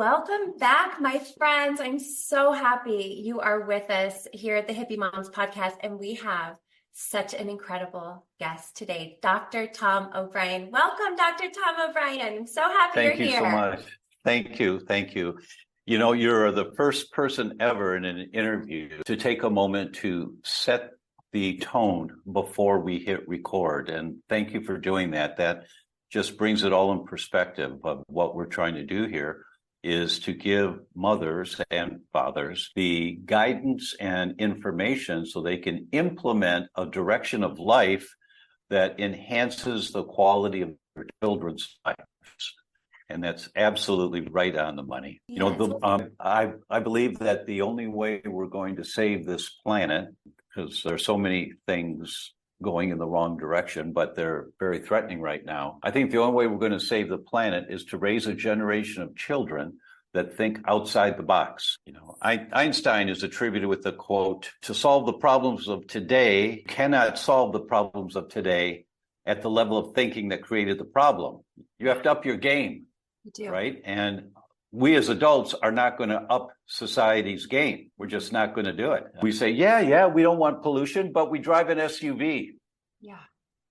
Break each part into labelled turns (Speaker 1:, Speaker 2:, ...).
Speaker 1: Welcome back, my friends. I'm so happy you are with us here at the Hippie Moms Podcast, and we have such an incredible guest today, Dr. Tom O'Brien. Welcome, Dr. Tom O'Brien. I'm so happy you're here.
Speaker 2: Thank you so much. Thank you. You know, you're the first person ever in an interview to take a moment to set the tone before we hit record, and thank you for doing that. That just brings it all in perspective of what we're trying to do here. Is to give mothers and fathers the guidance and information so they can implement a direction of life that enhances the quality of their children's lives. And that's absolutely right on the money.
Speaker 1: Yes.
Speaker 2: You know, I believe that the only way we're going to save this planet, because there's so many things going in the wrong direction, but they're very threatening right now. I think the only way we're going to save the planet is to raise a generation of children that think outside the box. You know, Einstein is attributed with the quote, "To solve the problems of today, cannot solve the problems of today at the level of thinking that created the problem." You have to up your game, right? And we as adults are not going to up society's game. We're just not going to do it. We say, yeah, we don't want pollution, but we drive an SUV.
Speaker 1: Yeah.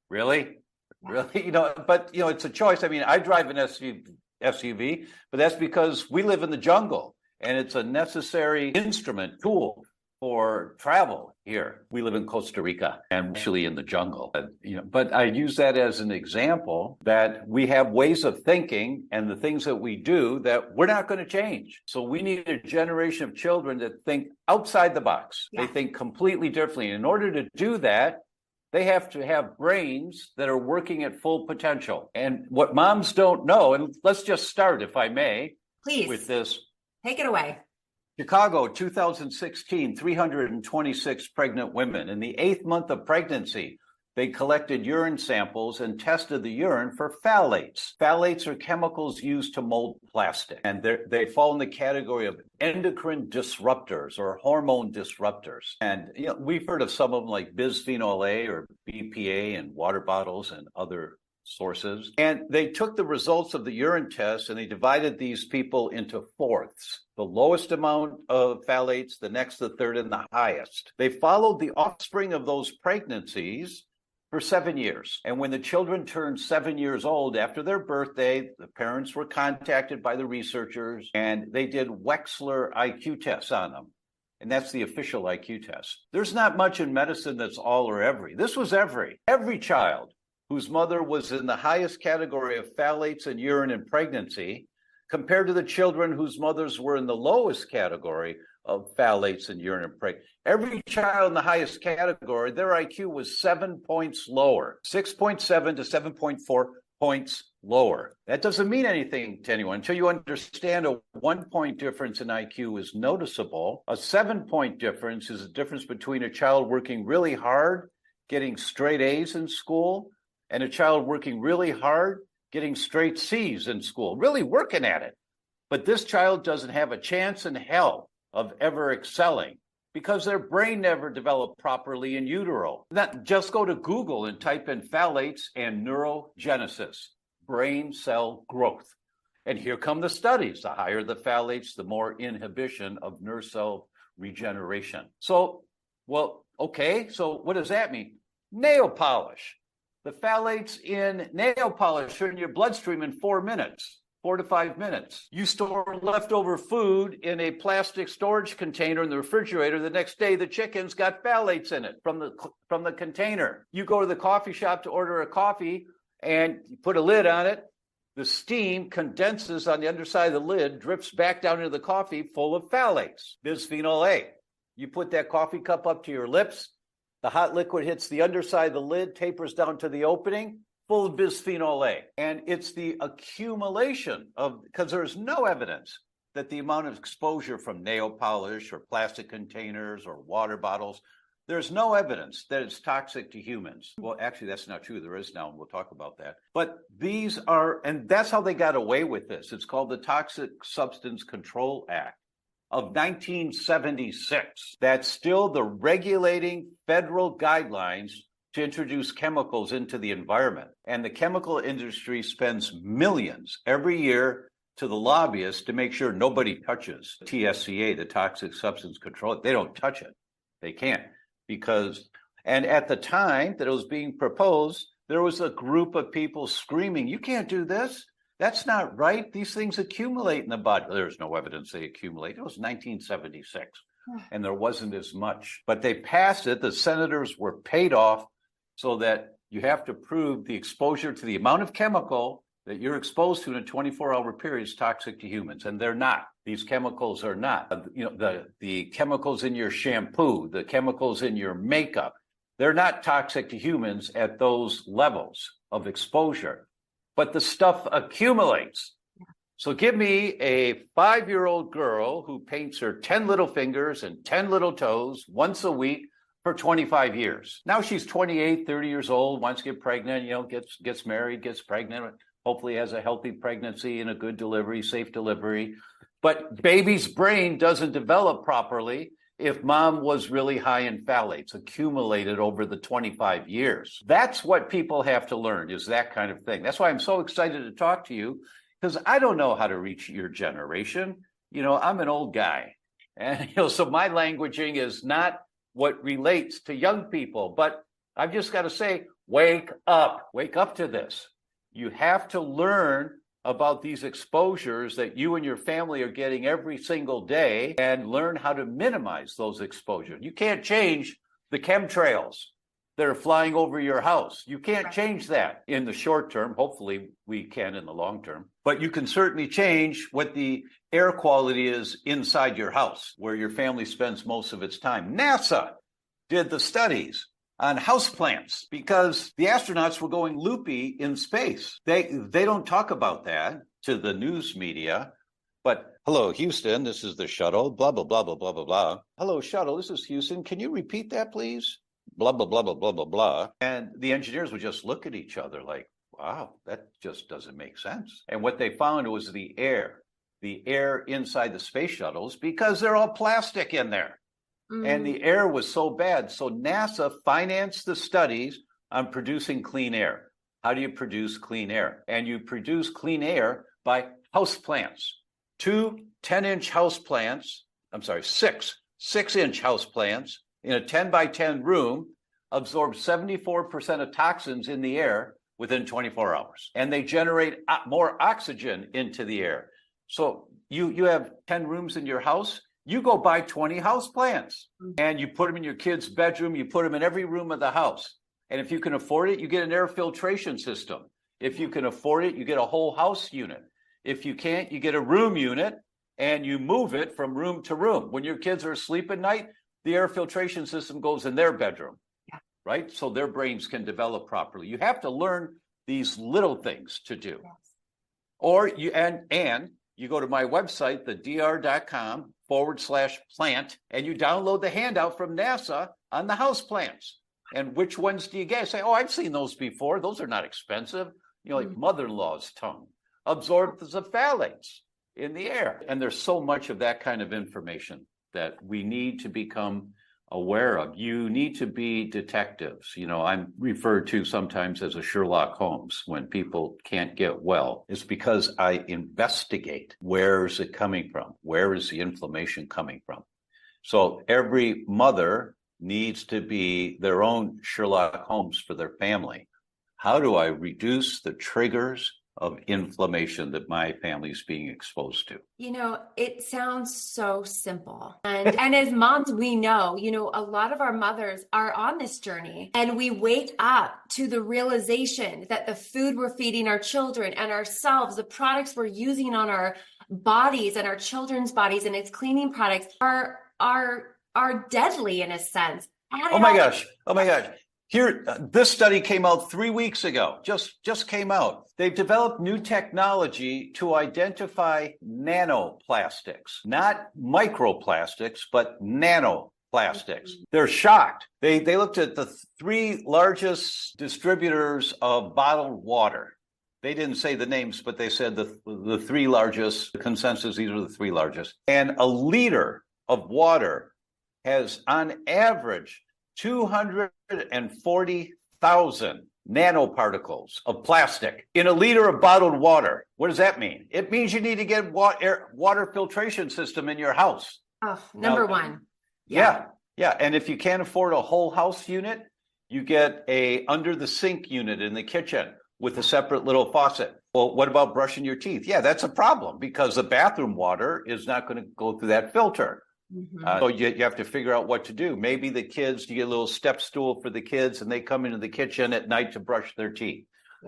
Speaker 2: Really? Yeah. Really? You know, but, you know, it's a choice. I mean, I drive an SUV, but that's because we live in the jungle and it's a necessary tool for travel here. We live in Costa Rica and actually in the jungle. But I use that as an example that we have ways of thinking and the things that we do that we're not going to change. So we need a generation of children that think outside the box. Yeah. They think completely differently. In order to do that, they have to have brains that are working at full potential. And what moms don't know, and let's just start, if I may,
Speaker 1: please,
Speaker 2: with this.
Speaker 1: Take it away.
Speaker 2: Chicago, 2016, 326 pregnant women. In the 8th month of pregnancy, they collected urine samples and tested the urine for phthalates. Phthalates are chemicals used to mold plastic, and they fall in the category of endocrine disruptors or hormone disruptors. And you know, we've heard of some of them like bisphenol A or BPA in water bottles and other sources. And they took the results of the urine test and they divided these people into fourths. The lowest amount of phthalates, the next, the third, and the highest. They followed the offspring of those pregnancies for 7 years. And when the children turned 7 years old after their birthday, the parents were contacted by the researchers and they did Wechsler IQ tests on them. And that's the official IQ test. There's not much in medicine that's all or every. This was every child whose mother was in the highest category of phthalates in urine in pregnancy, compared to the children whose mothers were in the lowest category of phthalates in urine in pregnancy. Every child in the highest category, their IQ was 7 points lower, 6.7 to 7.4 points lower. That doesn't mean anything to anyone until you understand a 1 point difference in IQ is noticeable. A 7 point difference is the difference between a child working really hard, getting straight A's in school, and a child working really hard, getting straight C's in school, really working at it. But this child doesn't have a chance in hell of ever excelling because their brain never developed properly in utero. Just go to Google and type in phthalates and neurogenesis, brain cell growth. And here come the studies. The higher the phthalates, the more inhibition of nerve cell regeneration. So, well, okay, so what does that mean? Nail polish. The phthalates in nail polish are in your bloodstream in 4 minutes, 4 to 5 minutes. You store leftover food in a plastic storage container in the refrigerator. The next day, the chicken's got phthalates in it from the container. You go to the coffee shop to order a coffee and you put a lid on it. The steam condenses on the underside of the lid, drips back down into the coffee full of phthalates, bisphenol A. You put that coffee cup up to your lips. The hot liquid hits the underside of the lid, tapers down to the opening, full of bisphenol A. And it's the accumulation of, because there's no evidence that the amount of exposure from nail polish or plastic containers or water bottles, there's no evidence that it's toxic to humans. Well, actually, that's not true. There is now, and we'll talk about that. But these are, and that's how they got away with this. It's called the Toxic Substance Control Act of 1976. That's still the regulating federal guidelines to introduce chemicals into the environment. And the chemical industry spends millions every year to the lobbyists to make sure nobody touches TSCA, the Toxic Substance Control. They don't touch it. They can't and at the time that it was being proposed, there was a group of people screaming, "You can't do this. That's not right. These things accumulate in the body." There's no evidence they accumulate. It was 1976, and there wasn't as much. But they passed it. The senators were paid off so that you have to prove the exposure to the amount of chemical that you're exposed to in a 24-hour period is toxic to humans, and they're not. These chemicals are not. The chemicals in your shampoo, the chemicals in your makeup, they're not toxic to humans at those levels of exposure. But the stuff accumulates. So give me a 5-year-old girl who paints her 10 little fingers and 10 little toes once a week for 25 years. Now she's 28, 30 years old, wants to get pregnant, gets married, gets pregnant, hopefully has a healthy pregnancy and a good delivery, safe delivery. But baby's brain doesn't develop properly if mom was really high in phthalates, accumulated over the 25 years. That's what people have to learn, is that kind of thing. That's why I'm so excited to talk to you, because I don't know how to reach your generation. I'm an old guy. And so my languaging is not what relates to young people. But I've just got to say, wake up to this. You have to learn about these exposures that you and your family are getting every single day and learn how to minimize those exposures. You can't change the chemtrails that are flying over your house. You can't change that in the short term. Hopefully we can in the long term. But you can certainly change what the air quality is inside your house, where your family spends most of its time. NASA did the studies on houseplants because the astronauts were going loopy in space. They don't talk about that to the news media. But hello, Houston, this is the shuttle, blah, blah, blah, blah, blah, blah, blah. Hello, shuttle, this is Houston. Can you repeat that, please? Blah, blah, blah, blah, blah, blah, blah. And the engineers would just look at each other like, wow, that just doesn't make sense. And what they found was the air inside the space shuttles, because they're all plastic in there. And the air was so bad. So NASA financed the studies on producing clean air. How do you produce clean air? And you produce clean air by houseplants. 2 10-inch houseplants, 6-inch houseplants in a 10 by 10 room absorb 74% of toxins in the air within 24 hours. And they generate more oxygen into the air. So you have 10 rooms in your house. You go buy 20 houseplants and you put them in your kid's bedroom. You put them in every room of the house. And if you can afford it, you get an air filtration system. If you can afford it, you get a whole house unit. If you can't, you get a room unit and you move it from room to room. When your kids are asleep at night, the air filtration system goes in their bedroom, right? So their brains can develop properly. You have to learn these little things to do. Yes. Or you go to my website, thedr.com/plant, and you download the handout from NASA on the houseplants. And which ones do you get? I say, oh, I've seen those before. Those are not expensive. Like mother-in-law's tongue absorbs the phthalates in the air. And there's so much of that kind of information that we need to become aware of. You need to be detectives. I'm referred to sometimes as a Sherlock Holmes when people can't get well. It's because I investigate. Where is it coming from? Where is the inflammation coming from? So every mother needs to be their own Sherlock Holmes for their family. How do I reduce the triggers of inflammation that my family is being exposed to?
Speaker 1: It sounds so simple. And as moms, we know, a lot of our mothers are on this journey, and we wake up to the realization that the food we're feeding our children and ourselves, the products we're using on our bodies and our children's bodies, and its cleaning products are deadly in a sense.
Speaker 2: Oh my gosh. Here, this study came out 3 weeks ago, just came out. They've developed new technology to identify nanoplastics, not microplastics, but nanoplastics. They're shocked. They looked at the 3 largest distributors of bottled water. They didn't say the names, but they said the 3 largest, consensus, these are the 3 largest. And a liter of water has on average 240,000 nanoparticles of plastic in a liter of bottled water. What does that mean? It means you need to get water filtration system in your house.
Speaker 1: Oh, number one.
Speaker 2: Yeah. And if you can't afford a whole house unit, you get a under the sink unit in the kitchen with a separate little faucet. Well, what about brushing your teeth? Yeah, that's a problem because the bathroom water is not going to go through that filter. So you have to figure out what to do. Maybe the kids, you get a little step stool for the kids and they come into the kitchen at night to brush their teeth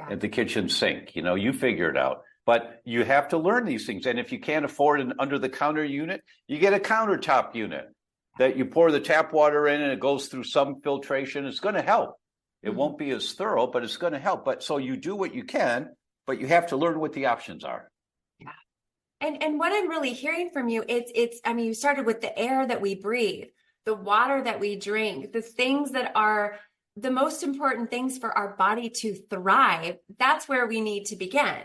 Speaker 2: at the kitchen sink. You figure it out. But you have to learn these things. And if you can't afford an under the counter unit, you get a countertop unit that you pour the tap water in and it goes through some filtration. It's going to help. It won't be as thorough, but it's going to help. But so you do what you can, but you have to learn what the options are.
Speaker 1: Yeah. And what I'm really hearing from you, you started with the air that we breathe, the water that we drink, the things that are the most important things for our body to thrive. That's where we need to begin.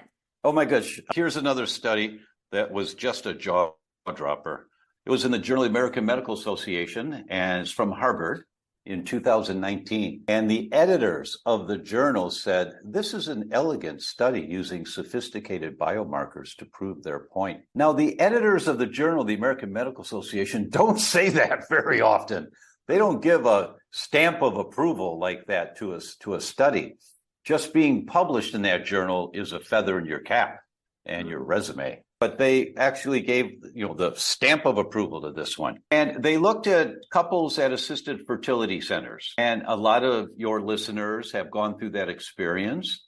Speaker 2: Oh my gosh. Here's another study that was just a jaw dropper. It was in the Journal of the American Medical Association and it's from Harvard in 2019. And the editors of the journal said, this is an elegant study using sophisticated biomarkers to prove their point. Now, the editors of the Journal of the American Medical Association don't say that very often. They don't give a stamp of approval like that to a study. Just being published in that journal is a feather in your cap and your resume. But they actually gave, the stamp of approval to this one. And they looked at couples at assisted fertility centers. And a lot of your listeners have gone through that experience.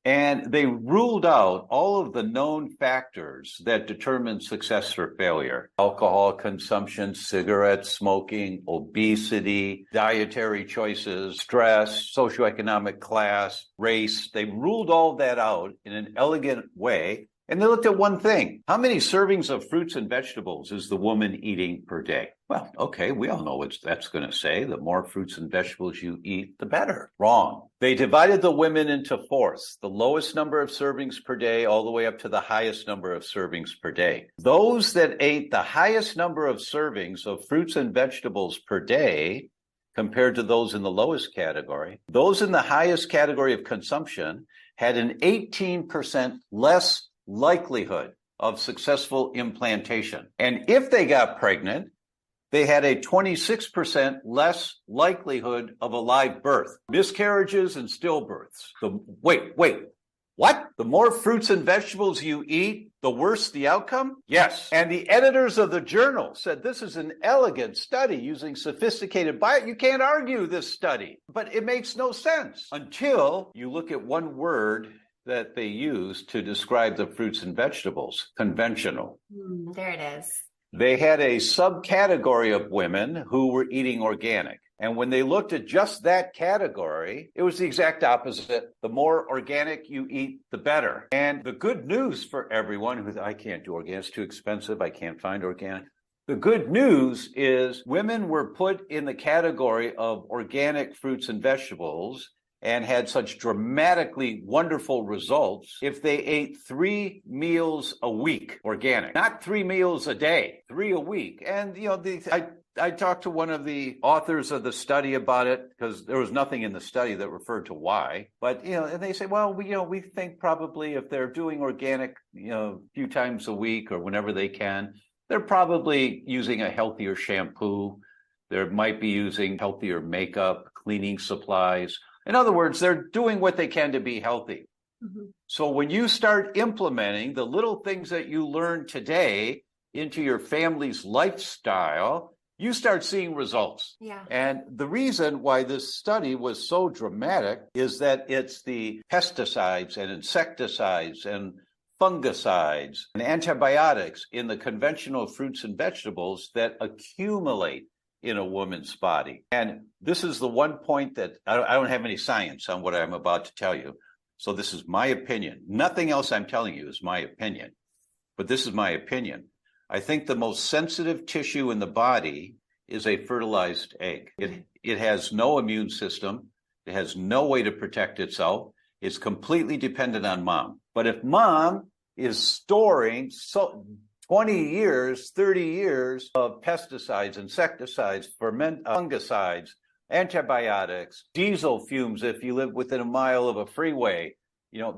Speaker 2: And they ruled out all of the known factors that determine success or failure. Alcohol consumption, cigarette smoking, obesity, dietary choices, stress, socioeconomic class, race. They ruled all that out in an elegant way. And they looked at one thing. How many servings of fruits and vegetables is the woman eating per day? Well, okay, we all know what that's going to say. The more fruits and vegetables you eat, the better. Wrong. They divided the women into fourths, the lowest number of servings per day all the way up to the highest number of servings per day. Those that ate the highest number of servings of fruits and vegetables per day compared to those in the lowest category, those in the highest category of consumption had an 18% less likelihood of successful implantation. And if they got pregnant, they had a 26% less likelihood of a live birth. Miscarriages and stillbirths. Wait, what? The more fruits and vegetables you eat, the worse the outcome? Yes. And the editors of the journal said this is an elegant study using sophisticated You can't argue this study, but it makes no sense until you look at one word that they use to describe the fruits and vegetables, conventional.
Speaker 1: There it is.
Speaker 2: They had a subcategory of women who were eating organic. And when they looked at just that category, it was the exact opposite. The more organic you eat, the better. And the good news for everyone who's, I can't do organic, it's too expensive, I can't find organic. The good news is women were put in the category of organic fruits and vegetables and had such dramatically wonderful results if they ate 3 meals a week, organic, not 3 meals a day, 3 a week. And, I talked to one of the authors of the study about it because there was nothing in the study that referred to why. But, and they say, well, we think probably if they're doing organic, a few times a week or whenever they can, they're probably using a healthier shampoo. They might be using healthier makeup, cleaning supplies. In other words, they're doing what they can to be healthy. Mm-hmm. So when you start implementing the little things that you learn today into your family's lifestyle, you start seeing results.
Speaker 1: Yeah.
Speaker 2: And the reason why this study was so dramatic is that it's the pesticides and insecticides and fungicides and antibiotics in the conventional fruits and vegetables that accumulate in a woman's body. And this is the one point that I don't have any science on what I'm about to tell you. So this is my opinion. Nothing else I'm telling you is my opinion, but this is my opinion. I think the most sensitive tissue in the body is a fertilized egg. It has no immune system. It has no way to protect itself. It's completely dependent on mom. But if mom is storing 20 years, 30 years of pesticides, insecticides, fungicides, antibiotics, diesel fumes if you live within a mile of a freeway,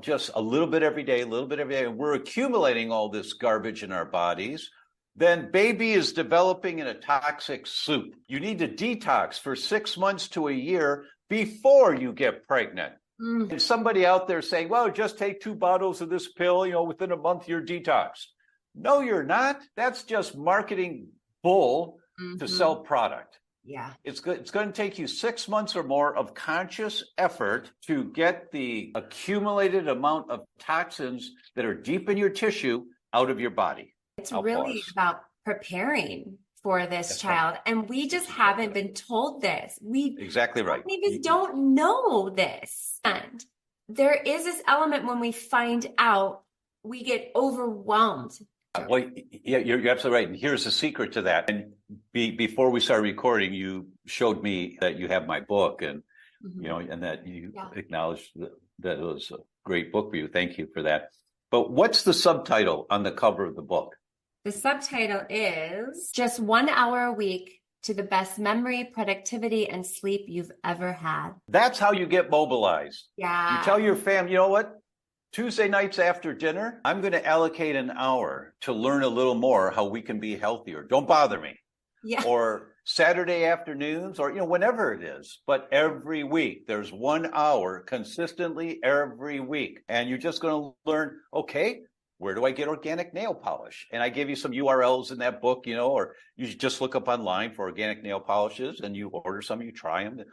Speaker 2: just a little bit every day, a little bit every day, and we're accumulating all this garbage in our bodies. Then baby is developing in a toxic soup. You need to detox for 6 months to a year before you get pregnant. And somebody out there saying, well, just take 2 bottles of this pill, within a month you're detoxed. No, you're not. That's just marketing bull to sell product.
Speaker 1: Yeah.
Speaker 2: It's going to take you 6 months or more of conscious effort to get the accumulated amount of toxins that are deep in your tissue out of your body.
Speaker 1: It's really about preparing for this child. Right. And we just haven't been told this. We
Speaker 2: exactly right.
Speaker 1: Babies don't know this. And there is this element when we find out, we get overwhelmed.
Speaker 2: Well, yeah, you're absolutely right. And here's the secret to that. And before we started recording, you showed me that you have my book, and and that you acknowledged that it was a great book for you. Thank you for that. But what's the subtitle on the cover of the book?
Speaker 1: The subtitle is Just 1 Hour a Week to the Best Memory, Productivity, and Sleep You've Ever Had.
Speaker 2: That's how you get mobilized.
Speaker 1: Yeah.
Speaker 2: You tell your family, you know what? Tuesday nights after dinner, I'm going to allocate an hour to learn a little more how we can be healthier. Don't bother me.
Speaker 1: Yeah.
Speaker 2: Or Saturday afternoons, or whenever it is. But every week, there's 1 hour consistently every week. And you're just going to learn, okay, where do I get organic nail polish? And I give you some URLs in that book, or you just look up online for organic nail polishes and you order some, you try them.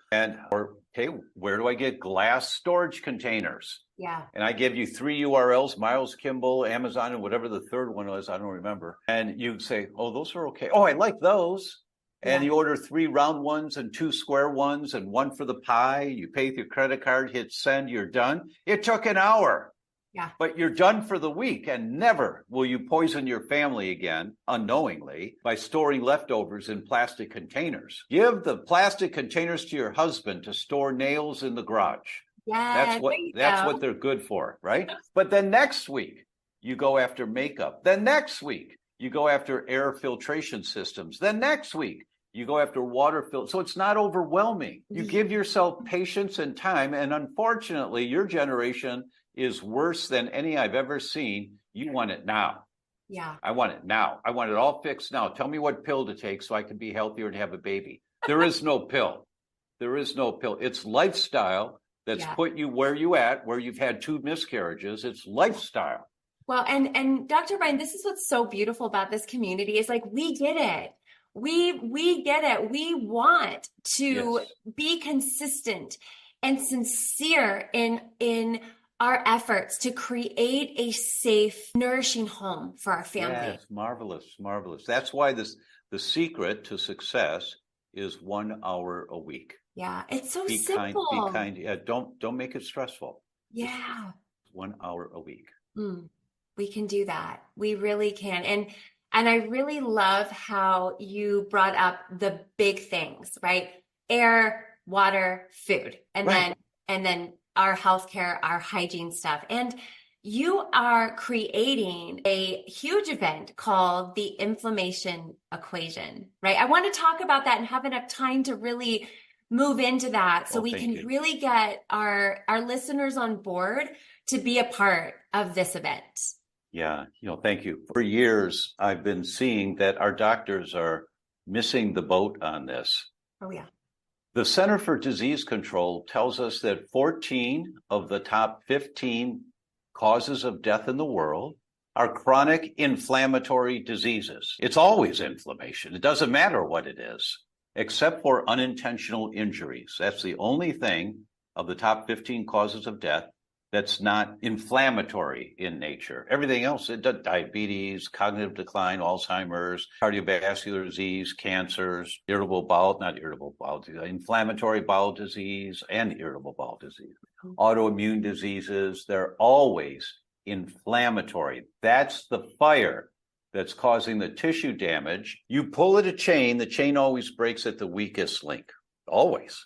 Speaker 2: Or, okay, where do I get glass storage containers?
Speaker 1: Yeah.
Speaker 2: And I give you 3 URLs, Miles Kimball, Amazon, and whatever the third one was, I don't remember. And you say, oh, those are okay. Oh, I like those. Yeah. And you order 3 round ones and 2 square ones and 1 for the pie. You pay with your credit card, hit send, you're done. It took an hour.
Speaker 1: Yeah.
Speaker 2: But you're done for the week, and never will you poison your family again unknowingly by storing leftovers in plastic containers. Give the plastic containers to your husband to store nails in the garage.
Speaker 1: Yeah,
Speaker 2: that's what they're good for, right? But then next week you go after makeup. Then next week you go after air filtration systems. Then next week you go after water filters. So it's not overwhelming. You give yourself patience and time, and unfortunately your generation is worse than any I've ever seen. You want it now.
Speaker 1: Yeah.
Speaker 2: I want it now. I want it all fixed now. Tell me what pill to take so I can be healthier and have a baby. There is no pill. There is no pill. It's lifestyle that's put you where you've had 2 miscarriages. It's lifestyle.
Speaker 1: Well, and Dr. Brian, this is what's so beautiful about this community is like, we get it. We get it. We want to be consistent and sincere in our efforts to create a safe, nourishing home for our family.
Speaker 2: Yes, marvelous, marvelous. That's why the secret to success is 1 hour a week.
Speaker 1: Yeah, it's so
Speaker 2: be
Speaker 1: simple.
Speaker 2: Be kind. Yeah, don't make it stressful.
Speaker 1: Yeah.
Speaker 2: 1 hour a week.
Speaker 1: We can do that. We really can. And I really love how you brought up the big things, right? Air, water, food, and then our healthcare, our hygiene stuff. And you are creating a huge event called the inflammation equation, right? I want to talk about that and have enough time to really move into that so we can really get our listeners on board to be a part of this event.
Speaker 2: Yeah, thank you. For years, I've been seeing that our doctors are missing the boat on this.
Speaker 1: Oh, yeah.
Speaker 2: The Center for Disease Control tells us that 14 of the top 15 causes of death in the world are chronic inflammatory diseases. It's always inflammation. It doesn't matter what it is, except for unintentional injuries. That's the only thing of the top 15 causes of death that's not inflammatory in nature. Everything else, diabetes, cognitive decline, Alzheimer's, cardiovascular disease, cancers, inflammatory bowel disease, and irritable bowel disease. Autoimmune diseases, they're always inflammatory. That's the fire that's causing the tissue damage. You pull at a chain, the chain always breaks at the weakest link. Always.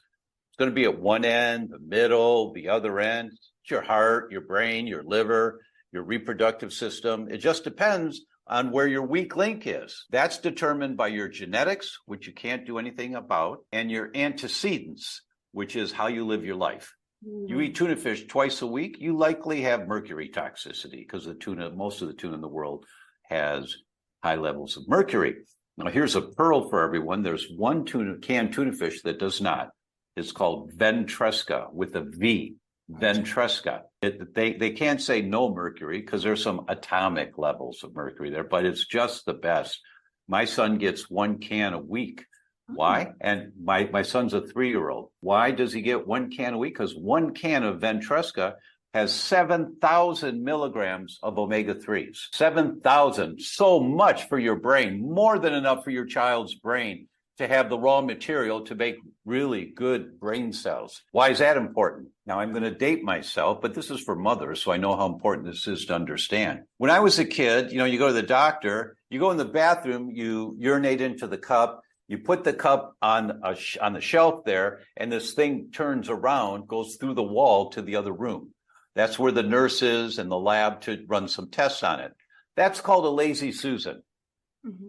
Speaker 2: It's going to be at one end, the middle, the other end. Your heart, your brain, your liver, your reproductive system. It just depends on where your weak link is. That's determined by your genetics, which you can't do anything about, and your antecedents, which is how you live your life. You eat tuna fish twice a week, you likely have mercury toxicity because the tuna, most of the tuna in the world has high levels of mercury. Now, here's a pearl for everyone. There's one canned tuna fish that does not. It's called Ventresca with a V. Ventresca. They can't say no mercury because there's some atomic levels of mercury there, but it's just the best. My son gets one can a week. Why? And my son's a 3-year-old. Why does he get one can a week? Because one can of Ventresca has 7,000 milligrams of omega-3s. 7,000. So much for your brain, more than enough for your child's brain to have the raw material to make really good brain cells. Why is that important? Now, I'm going to date myself, but this is for mothers, so I know how important this is to understand. When I was a kid, you go to the doctor, you go in the bathroom, you urinate into the cup, you put the cup on the shelf there, and this thing turns around, goes through the wall to the other room. That's where the nurse is and the lab to run some tests on it. That's called a lazy Susan.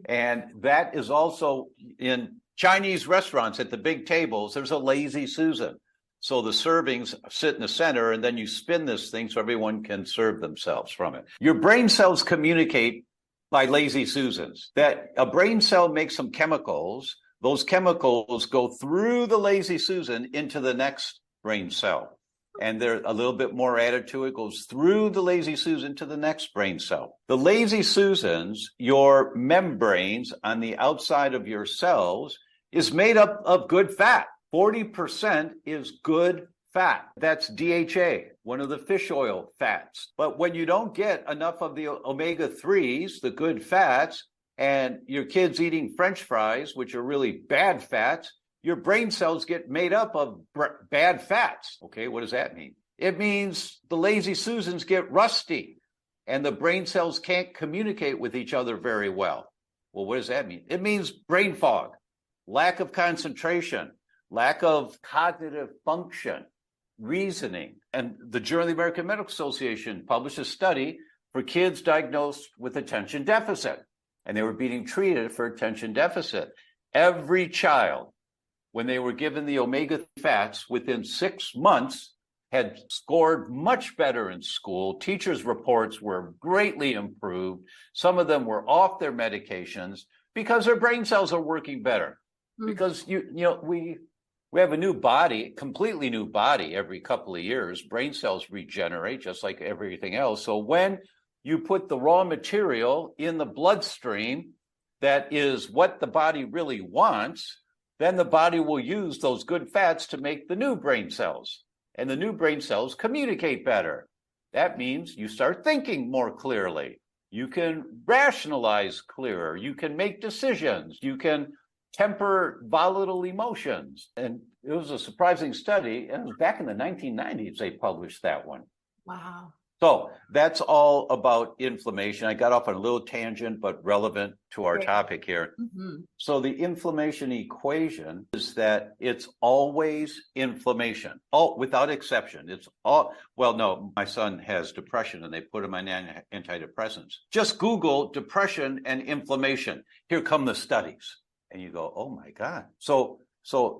Speaker 2: And that is also in Chinese restaurants at the big tables, there's a lazy Susan. So the servings sit in the center, and then you spin this thing so everyone can serve themselves from it. Your brain cells communicate by lazy Susans. That a brain cell makes some chemicals. Those chemicals go through the lazy Susan into the next brain cell. And they're a little bit more added to it, goes through the lazy Susan to the next brain cell. The lazy Susans, your membranes on the outside of your cells, is made up of good fat. 40% is good fat. That's DHA, one of the fish oil fats. But when you don't get enough of the omega-3s, the good fats, and your kids eating French fries, which are really bad fats, your brain cells get made up of bad fats. Okay, what does that mean? It means the lazy Susans get rusty and the brain cells can't communicate with each other very well. Well, what does that mean? It means brain fog, lack of concentration, lack of cognitive function, reasoning. And the Journal of the American Medical Association published a study for kids diagnosed with attention deficit, and they were being treated for attention deficit. Every child, when they were given the omega fats, within 6 months, had scored much better in school. Teachers' reports were greatly improved. Some of them were off their medications because their brain cells are working better. Because we have a new body, completely new body every couple of years. Brain cells regenerate just like everything else. So when you put the raw material in the bloodstream, that is what the body really wants, then the body will use those good fats to make the new brain cells. And the new brain cells communicate better. That means you start thinking more clearly. You can rationalize clearer. You can make decisions. You can temper volatile emotions. And it was a surprising study. And it was back in the 1990s they published that one.
Speaker 1: Wow.
Speaker 2: So that's all about inflammation. I got off on a little tangent, but relevant to our topic here. So the inflammation equation is that it's always inflammation, without exception. It's all, well, no, my son has depression and they put him on antidepressants. Just Google depression and inflammation. Here come the studies. And you go, oh my God. So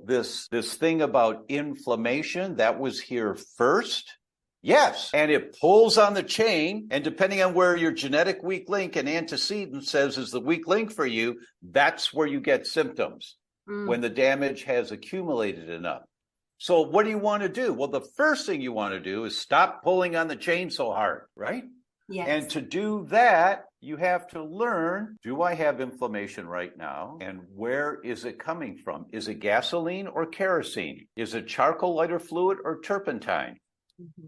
Speaker 2: this thing about inflammation, that was here first. Yes, and it pulls on the chain, and depending on where your genetic weak link and antecedent says is the weak link for you, that's where you get symptoms when the damage has accumulated enough. So what do you want to do? Well, the first thing you want to do is stop pulling on the chain so hard, right?
Speaker 1: Yes.
Speaker 2: And to do that, you have to learn, do I have inflammation right now? And where is it coming from? Is it gasoline or kerosene? Is it charcoal, lighter fluid, or turpentine?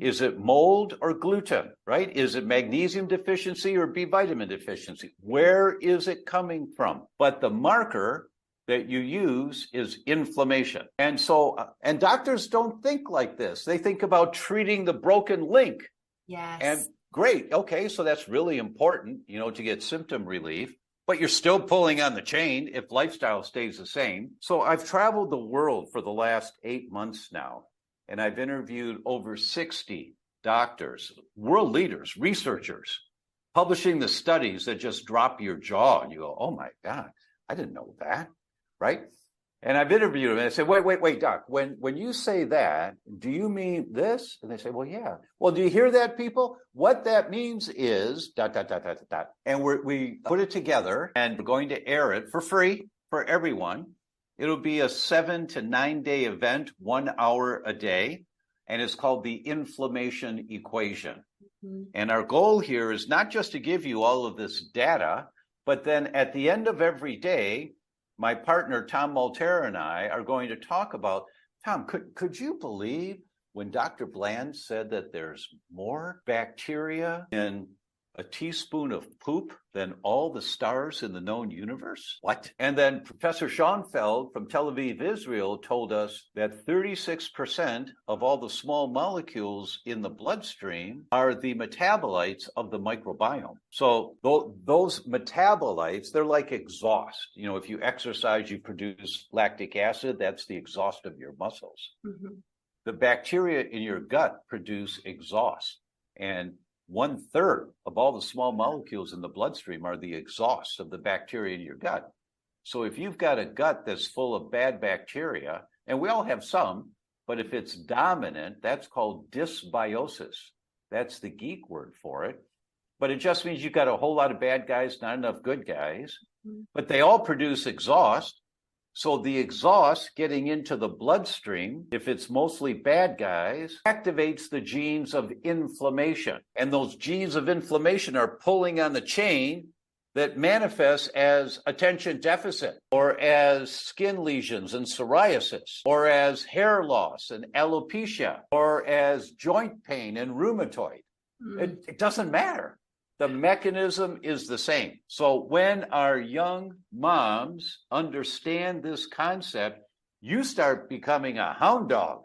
Speaker 2: Is it mold or gluten, right? Is it magnesium deficiency or B vitamin deficiency? Where is it coming from? But the marker that you use is inflammation. And so, and doctors don't think like this. They think about treating the broken link.
Speaker 1: Yes.
Speaker 2: And great. Okay. So that's really important, to get symptom relief, but you're still pulling on the chain if lifestyle stays the same. So I've traveled the world for the last 8 months now. And I've interviewed over 60 doctors, world leaders, researchers, publishing the studies that just drop your jaw and you go, oh my God, I didn't know that, right? And I've interviewed them and I said, wait, doc, when you say that, do you mean this? And they say, well, yeah. Well, do you hear that, people? What that means is ... And we put it together and we're going to air it for free for everyone. It'll be a 7 to 9 day event, 1 hour a day. And it's called the inflammation equation. Mm-hmm. And our goal here is not just to give you all of this data, but then at the end of every day, my partner, Tom Maltera, and I are going to talk about, Tom, could you believe when Dr. Bland said that there's more bacteria in a teaspoon of poop than all the stars in the known universe? What? And then Professor Schoenfeld from Tel Aviv, Israel, told us that 36% of all the small molecules in the bloodstream are the metabolites of the microbiome. So those metabolites, they're like exhaust. You know, if you exercise, you produce lactic acid. That's the exhaust of your muscles. Mm-hmm. The bacteria in your gut produce exhaust. And 1/3 of all the small molecules in the bloodstream are the exhaust of the bacteria in your gut. So if you've got a gut that's full of bad bacteria, and we all have some, but if it's dominant, that's called dysbiosis. That's the geek word for it. But it just means you've got a whole lot of bad guys, not enough good guys, but they all produce exhaust. So the exhaust getting into the bloodstream, if it's mostly bad guys, activates the genes of inflammation. And those genes of inflammation are pulling on the chain that manifests as attention deficit, or as skin lesions and psoriasis, or as hair loss and alopecia, or as joint pain and rheumatoid. It doesn't matter. The mechanism is the same. So when our young moms understand this concept, you start becoming a hound dog.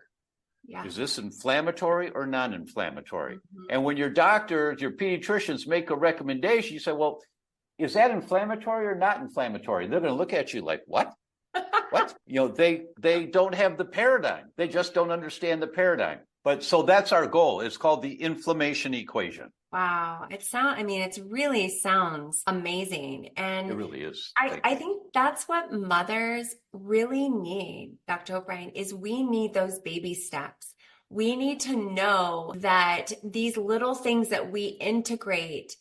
Speaker 2: Yeah. Is this inflammatory or non-inflammatory? Mm-hmm. And when your doctors, your pediatricians make a recommendation, you say, well, is that inflammatory or not inflammatory? They're going to look at you like, what? What? You know, they don't have the paradigm. They just don't understand the paradigm. But so that's our goal. It's called the inflammation equation.
Speaker 1: Wow. It really sounds amazing. And
Speaker 2: it really is.
Speaker 1: I think that's what mothers really need, Dr. O'Brien, is we need those baby steps. We need to know that these little things that we integrate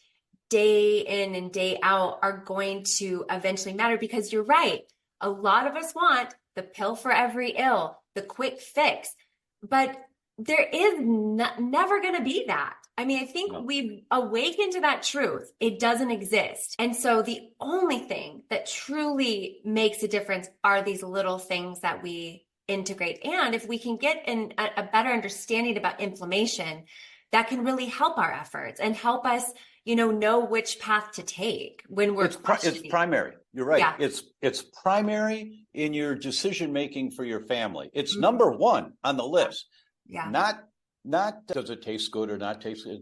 Speaker 1: day in and day out are going to eventually matter, because you're right. A lot of us want the pill for every ill, the quick fix, but there is never going to be that. I mean, I think we've awakened to that truth. It doesn't exist. And so the only thing that truly makes a difference are these little things that we integrate. And if we can get a better understanding about inflammation, that can really help our efforts and help us, know which path to take when we're
Speaker 2: It's primary. You're right.
Speaker 1: Yeah.
Speaker 2: It's primary in your decision making for your family. It's number one on the list.
Speaker 1: Yeah.
Speaker 2: Not does it taste good or not taste good.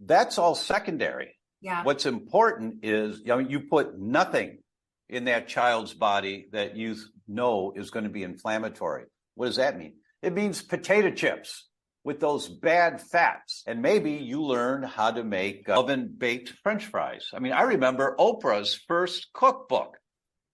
Speaker 2: That's all secondary.
Speaker 1: Yeah.
Speaker 2: What's important is you put nothing in that child's body that you know is going to be inflammatory. What does that mean? It means potato chips with those bad fats. And maybe you learn how to make oven-baked French fries. I mean, I remember Oprah's first cookbook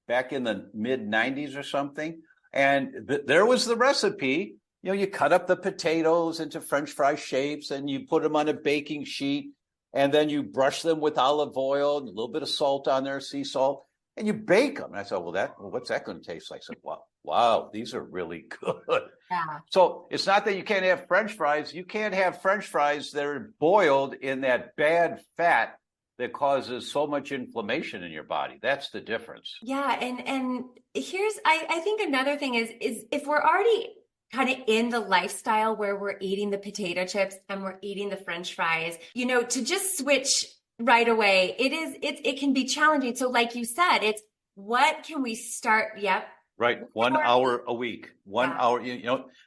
Speaker 2: back in the mid-90s or something. And there was the recipe. You cut up the potatoes into French fry shapes and you put them on a baking sheet, and then you brush them with olive oil and a little bit of salt on there, sea salt, and you bake them. And I thought, what's that going to taste like? I said, wow, these are really good. Yeah. So it's not that you can't have French fries. You can't have French fries that are boiled in that bad fat that causes so much inflammation in your body. That's the difference.
Speaker 1: Yeah. And here's, I think another thing is if we're already kind of in the lifestyle where we're eating the potato chips and we're eating the French fries, to just switch right away, it can be challenging. So like you said, it's what can we start? Yep.
Speaker 2: Right. 1 hour a week, 1 hour.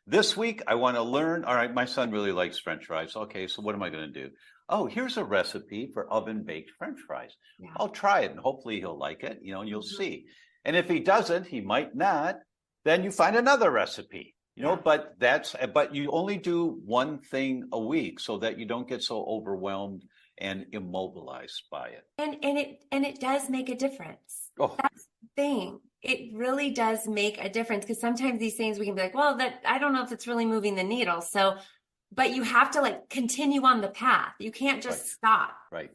Speaker 2: This week I want to learn. All right. My son really likes French fries. Okay. So what am I going to do? Oh, here's a recipe for oven baked French fries. Yeah. I'll try it and hopefully he'll like it, and you'll see. And if he doesn't, he might not, then you find another recipe. But you only do one thing a week so that you don't get so overwhelmed and immobilized by it.
Speaker 1: And it does make a difference.
Speaker 2: Oh,
Speaker 1: That's the thing. It really does make a difference, because sometimes these things we can be like, well, that I don't know if it's really moving the needle. So, but you have to like continue on the path. You can't just stop.
Speaker 2: Right.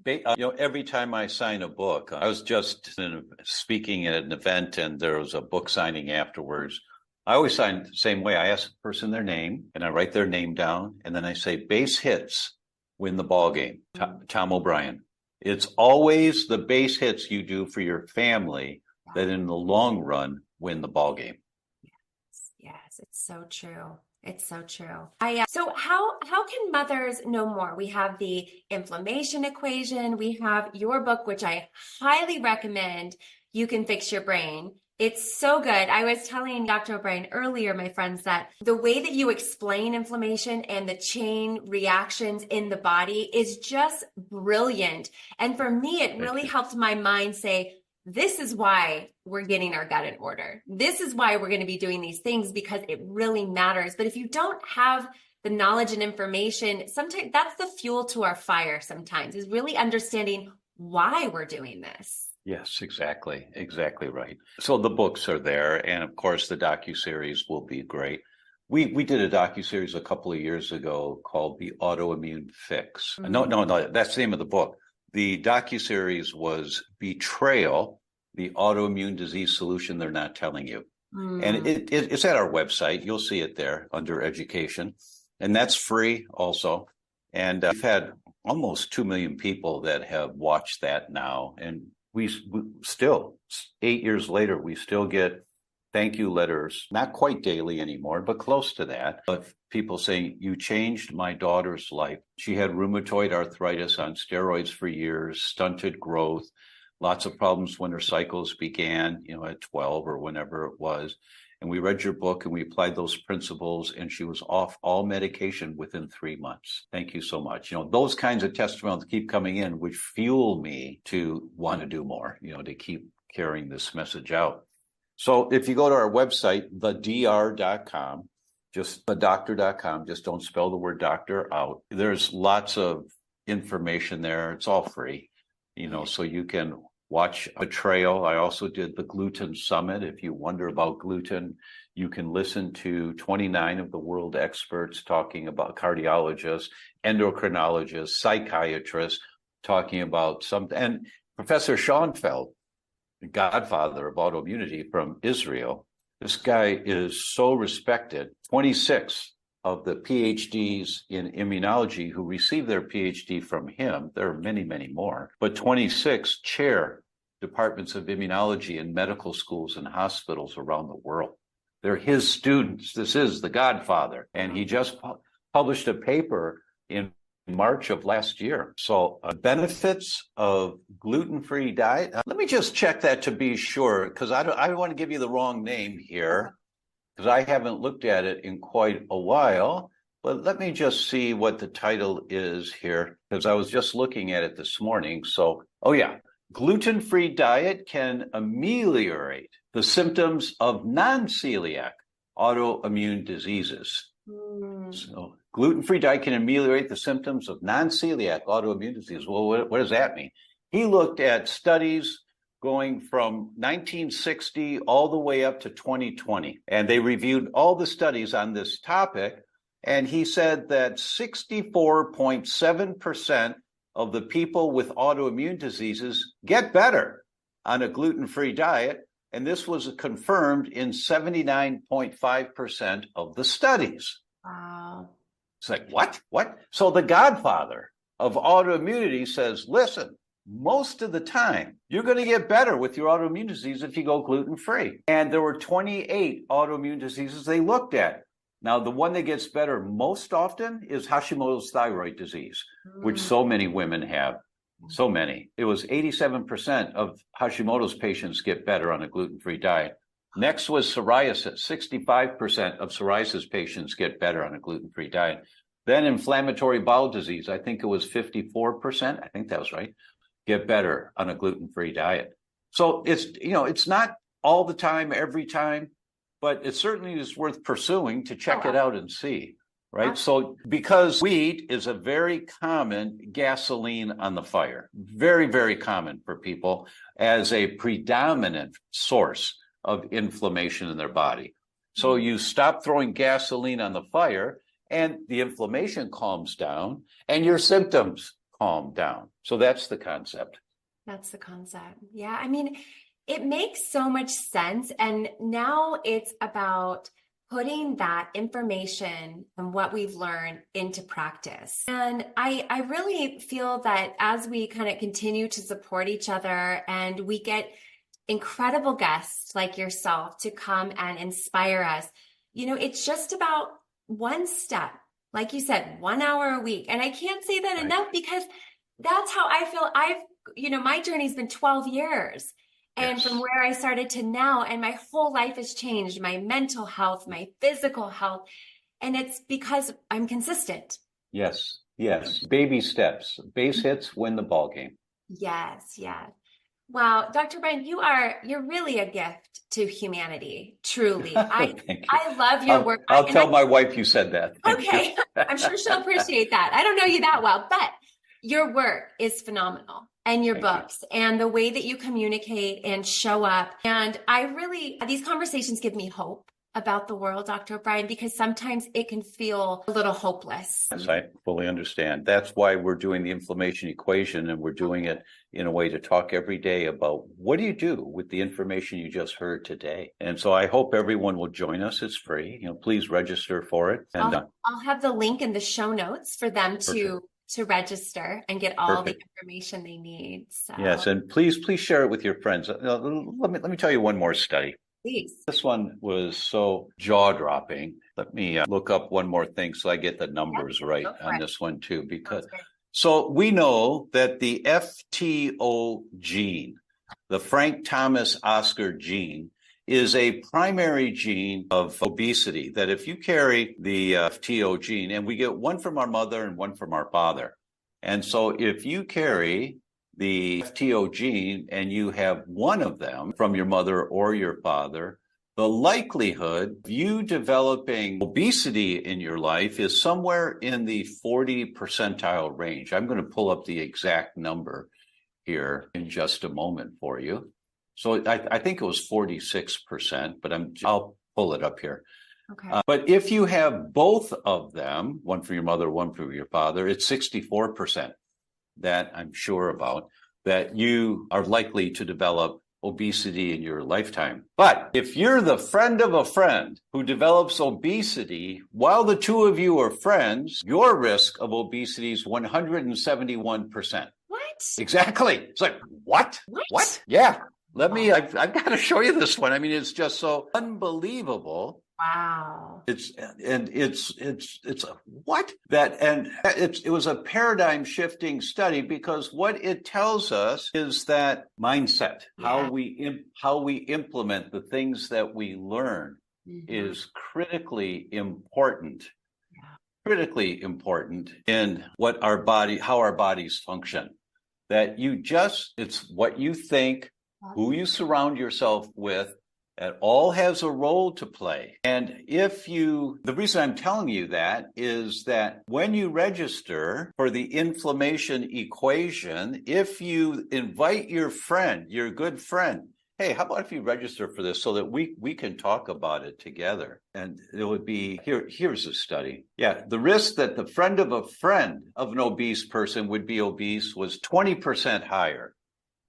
Speaker 1: Yeah.
Speaker 2: Every time I sign a book, I was just speaking at an event and there was a book signing afterwards. I always sign the same way. I ask the person their name and I write their name down. And then I say, base hits win the ball game. Tom O'Brien. It's always the base hits you do for your family that in the long run win the ball game.
Speaker 1: Yes, it's so true. It's so true. So how can mothers know more? We have the inflammation equation. We have your book, which I highly recommend. You Can Fix Your Brain. It's so good. I was telling Dr. O'Brien earlier, my friends, that the way that you explain inflammation and the chain reactions in the body is just brilliant. And for me, it really helped my mind say, this is why we're getting our gut in order. This is why we're going to be doing these things, because it really matters. But if you don't have the knowledge and information, sometimes that's the fuel to our fire sometimes, is really understanding why we're doing this.
Speaker 2: Yes, exactly right. So the books are there, and of course the docuseries will be great. We did a docuseries a couple of years ago called The Autoimmune Fix. No, that's the name of the book. The docuseries was Betrayal, the Autoimmune Disease Solution They're Not Telling You. And it's at our website. You'll see it there under education. And that's free also. And we've had almost 2 million people that have watched that now. And we still, 8 years later, we still get thank you letters, not quite daily anymore, but close to that, of people saying, you changed my daughter's life. She had rheumatoid arthritis on steroids for years, stunted growth, lots of problems when her cycles began, at 12 or whenever it was. And we read your book and we applied those principles, and she was off all medication within 3 months. Thank you so much. Those kinds of testimonials keep coming in, which fuel me to want to do more, to keep carrying this message out. So if you go to our website, thedr.com, just thedoctor.com, just don't spell the word doctor out. There's lots of information there. It's all free, so you can watch Betrayal. I also did the Gluten Summit. If you wonder about gluten, you can listen to 29 of the world experts talking about cardiologists, endocrinologists, psychiatrists, talking about something. And Professor Schoenfeld, the godfather of autoimmunity from Israel, this guy is so respected. 26 of the PhDs in immunology who received their PhD from him, there are many, many more, but 26 chair departments of immunology in medical schools and hospitals around the world. They're his students. This is the godfather. And he just published a paper in March of last year. So benefits of gluten-free diet. Let me just check that to be sure, because I don't want to give you the wrong name here, because I haven't looked at it in quite a while. But let me just see what the title is here, because I was just looking at it this morning. So, gluten-free diet can ameliorate the symptoms of non-celiac autoimmune diseases. So gluten-free diet can ameliorate the symptoms of non-celiac autoimmune disease. Well, what does that mean? He looked at studies going from 1960 all the way up to 2020, and they reviewed all the studies on this topic. And he said that 64.7% of the people with autoimmune diseases get better on a gluten-free diet. And this was confirmed in 79.5% of the studies.
Speaker 1: Wow.
Speaker 2: It's like, what? So the godfather of autoimmunity says, listen, most of the time, you're going to get better with your autoimmune disease if you go gluten-free. And there were 28 autoimmune diseases they looked at. Now, the one that gets better most often is Hashimoto's thyroid disease, which so many women have. So many. It was 87% of Hashimoto's patients get better on a gluten-free diet. Next was psoriasis. 65% of psoriasis patients get better on a gluten-free diet. Then inflammatory bowel disease, I think it was 54%. I think that was right. Get better on a gluten-free diet. So it's not all the time, every time, but it certainly is worth pursuing to check it out and see. right? So because wheat is a very common gasoline on the fire, very, very common for people as a predominant source of inflammation in their body. So you stop throwing gasoline on the fire and the inflammation calms down and your symptoms calm down. So that's the concept.
Speaker 1: That's the concept. Yeah. I mean, it makes so much sense. And now it's about putting that information and what we've learned into practice. And I really feel that as we kind of continue to support each other and we get incredible guests like yourself to come and inspire us, it's just about one step. Like you said, 1 hour a week. And I can't say that enough because that's how I feel. My journey's been 12 years. And from where I started to now, and my whole life has changed, my mental health, my physical health. And it's because I'm consistent.
Speaker 2: Yes. Baby steps, base hits, win the ball game.
Speaker 1: Yes. Wow, Dr. O'Brien, you're really a gift to humanity, truly. I love your work.
Speaker 2: I'll tell my wife you said that.
Speaker 1: Okay, I'm sure she'll appreciate that. I don't know you that well, but your work is phenomenal, and your books and the way that you communicate and show up. And these conversations give me hope about the world, Dr. O'Brien, because sometimes it can feel a little hopeless.
Speaker 2: Yes, I fully understand. That's why we're doing the inflammation equation, and we're doing it in a way to talk every day about what do you do with the information you just heard today. And so I hope everyone will join us. It's free. Please register for it. And
Speaker 1: I'll have the link in the show notes for them to register and get all the information they need. So.
Speaker 2: Yes, and please share it with your friends. Let me tell you one more study.
Speaker 1: Please.
Speaker 2: This one was so jaw-dropping. Let me look up one more thing so I get the numbers right on this one too. So we know that the FTO gene, the Frank Thomas Oscar gene, is a primary gene of obesity, that if you carry the FTO gene, and we get one from our mother and one from our father. And so if you carry the FTO gene and you have one of them from your mother or your father, the likelihood of you developing obesity in your life is somewhere in the 40 percentile range. I'm going to pull up the exact number here in just a moment for you. So I think it was 46%, but I'll pull it up here.
Speaker 1: Okay.
Speaker 2: But if you have both of them, one from your mother, one from your father, it's 64%. That I'm sure about, that you are likely to develop obesity in your lifetime. But if you're the friend of a friend who develops obesity while the two of you are friends, your risk of obesity is 171%.
Speaker 1: What?
Speaker 2: Exactly. It's like, what? Yeah. I've got to show you this one. I mean, it's just so unbelievable.
Speaker 1: Wow.
Speaker 2: It was a paradigm shifting study, because what it tells us is that mindset, how we implement the things that we learn is critically important in how our bodies function. That it's what you think, who you surround yourself with, it all has a role to play. And the reason I'm telling you that is that when you register for the inflammation equation, if you invite your friend, your good friend, hey, how about if you register for this so that we can talk about it together? And it would be, here's a study. Yeah, the risk that the friend of an obese person would be obese was 20% higher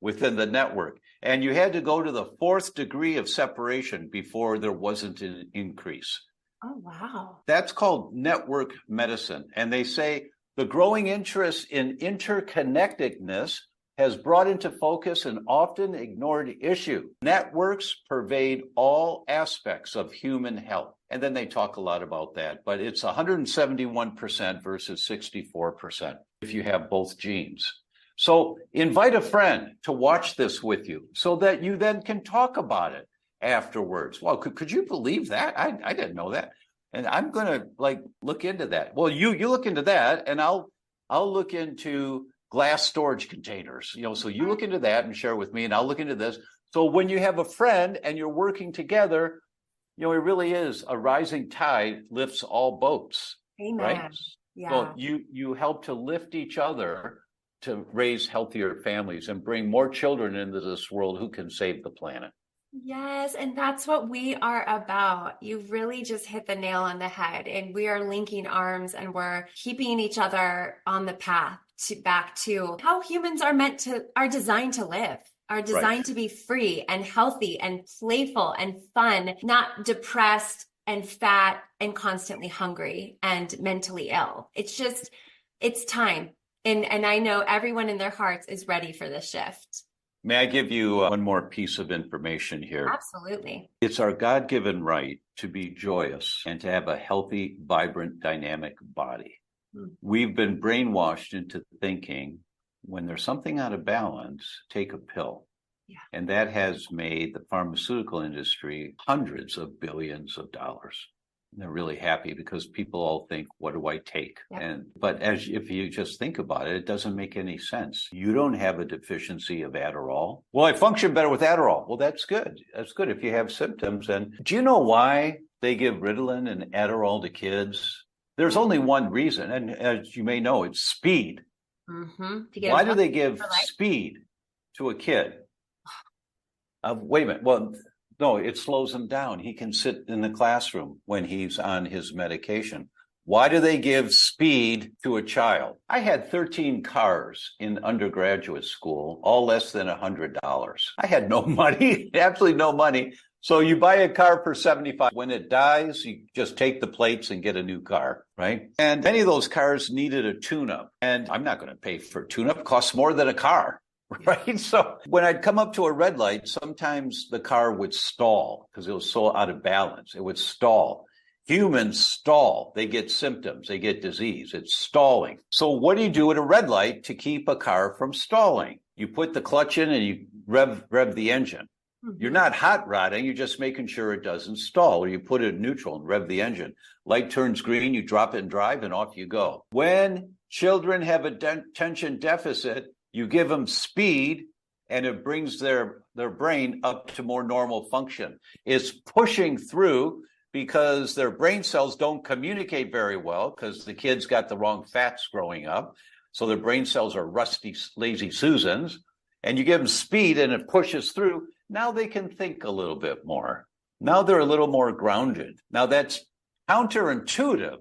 Speaker 2: within the network. And you had to go to the 4th degree of separation before there wasn't an increase.
Speaker 1: Oh, wow.
Speaker 2: That's called network medicine. And they say the growing interest in interconnectedness has brought into focus an often ignored issue. Networks pervade all aspects of human health. And then they talk a lot about that, but it's 171% versus 64% if you have both genes. So invite a friend to watch this with you so that you then can talk about it afterwards. Well, could you believe that? I didn't know that. And I'm going to look into that. Well, you look into that, and I'll look into glass storage containers. So you look into that and share with me, and I'll look into this. So when you have a friend and you're working together, it really is a rising tide lifts all boats. right?
Speaker 1: Amen. Yeah.
Speaker 2: So you help to lift each other to raise healthier families and bring more children into this world who can save the planet.
Speaker 1: Yes, and that's what we are about. You've really just hit the nail on the head, and we are linking arms and we're keeping each other on the path back to how humans are designed to live, are
Speaker 2: Right.
Speaker 1: designed to be free and healthy and playful and fun, not depressed and fat and constantly hungry and mentally ill. It's time. And I know everyone in their hearts is ready for this shift.
Speaker 2: May I give you one more piece of information here?
Speaker 1: Absolutely.
Speaker 2: It's our God-given right to be joyous and to have a healthy, vibrant, dynamic body. We've been brainwashed into thinking when there's something out of balance, take a pill.
Speaker 1: Yeah.
Speaker 2: And that has made the pharmaceutical industry hundreds of billions of dollars. And they're really happy because people all think, what do I take?
Speaker 1: Yeah.
Speaker 2: But if you just think about it, it doesn't make any sense. You don't have a deficiency of Adderall. Well, I function better with Adderall. Well, that's good. That's good if you have symptoms. And do you know why they give Ritalin and Adderall to kids? There's only one reason. And as you may know, it's speed. Why do they give speed to a kid? Wait a minute. Well, no, it slows him down. He can sit in the classroom when he's on his medication. Why do they give speed to a child? I had 13 cars in undergraduate school, all less than $100. I had no money, absolutely no money. So you buy a car for $75. When it dies, you just take the plates and get a new car, right? And many of those cars needed a tune-up. And I'm not going to pay for a tune-up. It costs more than a car. Right. So when I'd come up to a red light, sometimes the car would stall because it was so out of balance. It would stall. Humans stall. They get symptoms. They get disease. It's stalling. So what do you do at a red light to keep a car from stalling? You put the clutch in and you rev the engine. You're not hot rodding. You're just making sure it doesn't stall. Or you put it in neutral and rev the engine. Light turns green. You drop it and drive and off you go. When children have attention deficit, you give them speed and it brings their brain up to more normal function. It's pushing through because their brain cells don't communicate very well because the kids got the wrong fats growing up. So their brain cells are rusty, lazy Susans. And you give them speed and it pushes through. Now they can think a little bit more. Now they're a little more grounded. Now that's counterintuitive.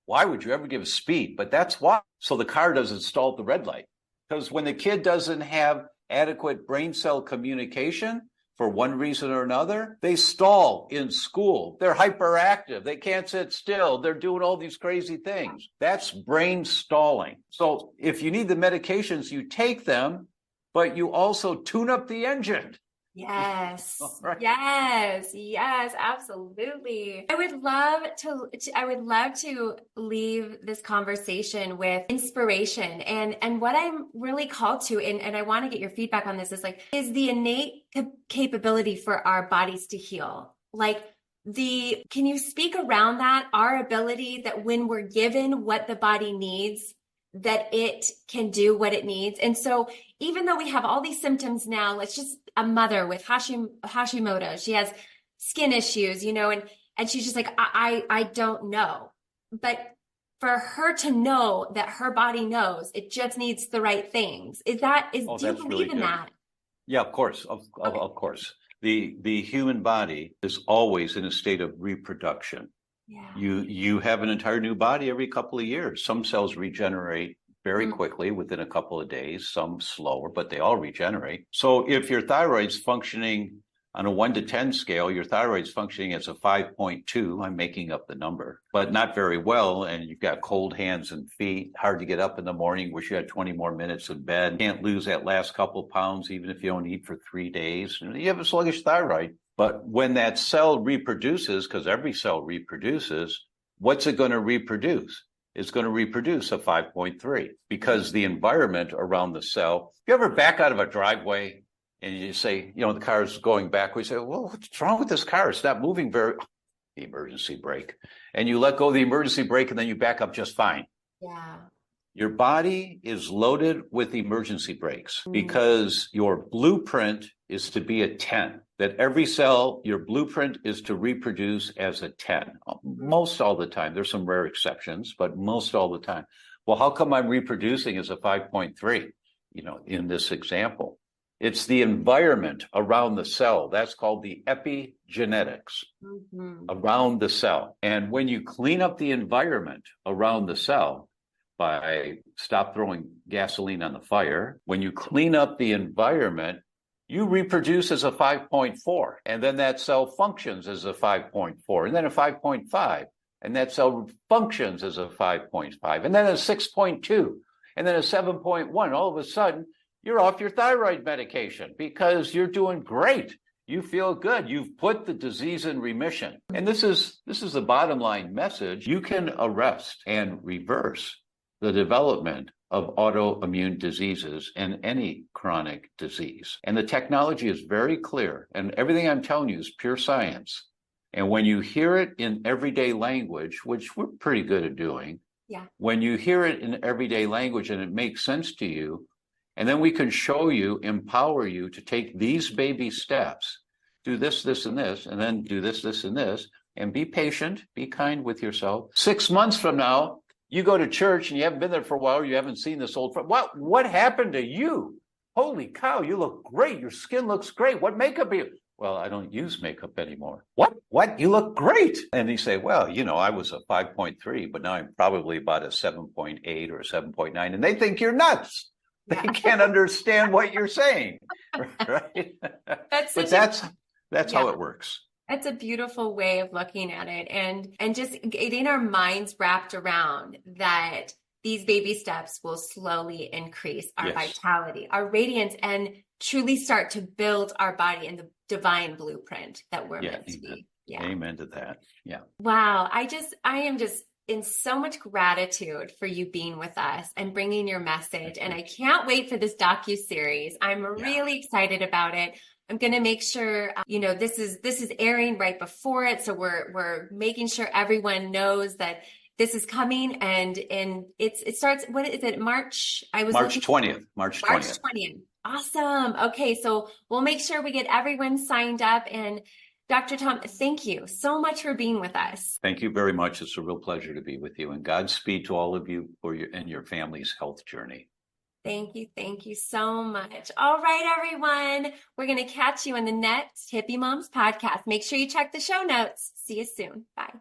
Speaker 2: Why would you ever give speed? But that's why. So the car doesn't stall at the red light. Because when the kid doesn't have adequate brain cell communication for one reason or another, they stall in school. They're hyperactive. They can't sit still. They're doing all these crazy things. That's brain stalling. So if you need the medications, you take them, but you also tune up the engine.
Speaker 1: Yes.
Speaker 2: Right.
Speaker 1: Yes, absolutely. I would love to leave this conversation with inspiration and what I'm really called to, and I want to get your feedback on this is the innate capability for our bodies to heal. Can you speak around that, our ability that when we're given what the body needs, that it can do what it needs? And so even though we have all these symptoms now, let's just a mother with Hashimoto, she has skin issues, and she's just like, I don't know. But for her to know that her body knows, it just needs the right things. Do you believe
Speaker 2: really
Speaker 1: in that?
Speaker 2: Yeah, of course. Of course. The human body is always in a state of reproduction.
Speaker 1: Yeah.
Speaker 2: You have an entire new body every couple of years. Some cells regenerate very quickly within a couple of days, some slower, but they all regenerate. So if your thyroid's functioning on a 1 to 10 scale, your thyroid's functioning as a 5.2, I'm making up the number, but not very well, and you've got cold hands and feet, hard to get up in the morning, wish you had 20 more minutes in bed, can't lose that last couple pounds even if you don't eat for 3 days, you have a sluggish thyroid. But when that cell reproduces, because every cell reproduces, what's it going to reproduce? It's going to reproduce a 5.3 because the environment around the cell. If you ever back out of a driveway and you say, the car's going back, we say, well, what's wrong with this car? It's not moving the emergency brake. And you let go of the emergency brake and then you back up just fine.
Speaker 1: Yeah.
Speaker 2: Your body is loaded with emergency brakes because your blueprint is to be a 10, that every cell, your blueprint is to reproduce as a 10, most all the time. There's some rare exceptions, but most all the time. Well, how come I'm reproducing as a 5.3, in this example? It's the environment around the cell. That's called the epigenetics around the cell. And when you clean up the environment around the cell, by stop throwing gasoline on the fire, when you clean up the environment, you reproduce as a 5.4, and then that cell functions as a 5.4, and then a 5.5, and that cell functions as a 5.5, and then a 6.2, and then a 7.1. All of a sudden, you're off your thyroid medication because you're doing great. You feel good. You've put the disease in remission. And this is the bottom line message. You can arrest and reverse the development of autoimmune diseases and any chronic disease. And the technology is very clear, and everything I'm telling you is pure science. And when you hear it in everyday language, which we're pretty good at doing, when you hear it in everyday language and it makes sense to you, and then we can show you, empower you to take these baby steps, do this, this, and this, and then do this, this, and this, and be patient, be kind with yourself. 6 months from now, you go to church and you haven't been there for a while, you haven't seen this old friend. What happened to you? Holy cow, you look great. Your skin looks great. What makeup are you? Well, I don't use makeup anymore. What? You look great. And you say, well, I was a 5.3, but now I'm probably about a 7.8 or a 7.9. And they think you're nuts. They can't understand what you're saying. Right? That's how it works.
Speaker 1: That's a beautiful way of looking at it, and just getting our minds wrapped around that these baby steps will slowly increase our vitality, our radiance, and truly start to build our body in the divine blueprint that we're meant to be. Yeah.
Speaker 2: Amen to that. Yeah.
Speaker 1: Wow. I am just in so much gratitude for you being with us and bringing your message. And I can't wait for this docu-series. I'm really excited about it. I'm going to make sure, this is airing right before it. So we're making sure everyone knows that this is coming, and it starts, what is it? March
Speaker 2: 20th. March 20th.
Speaker 1: Awesome. Okay. So we'll make sure we get everyone signed up. And Dr. Tom, thank you so much for being with us.
Speaker 2: Thank you very much. It's a real pleasure to be with you, and Godspeed to all of you for your family's health journey.
Speaker 1: Thank you. Thank you so much. All right, everyone. We're going to catch you in the next Hippie Moms podcast. Make sure you check the show notes. See you soon. Bye.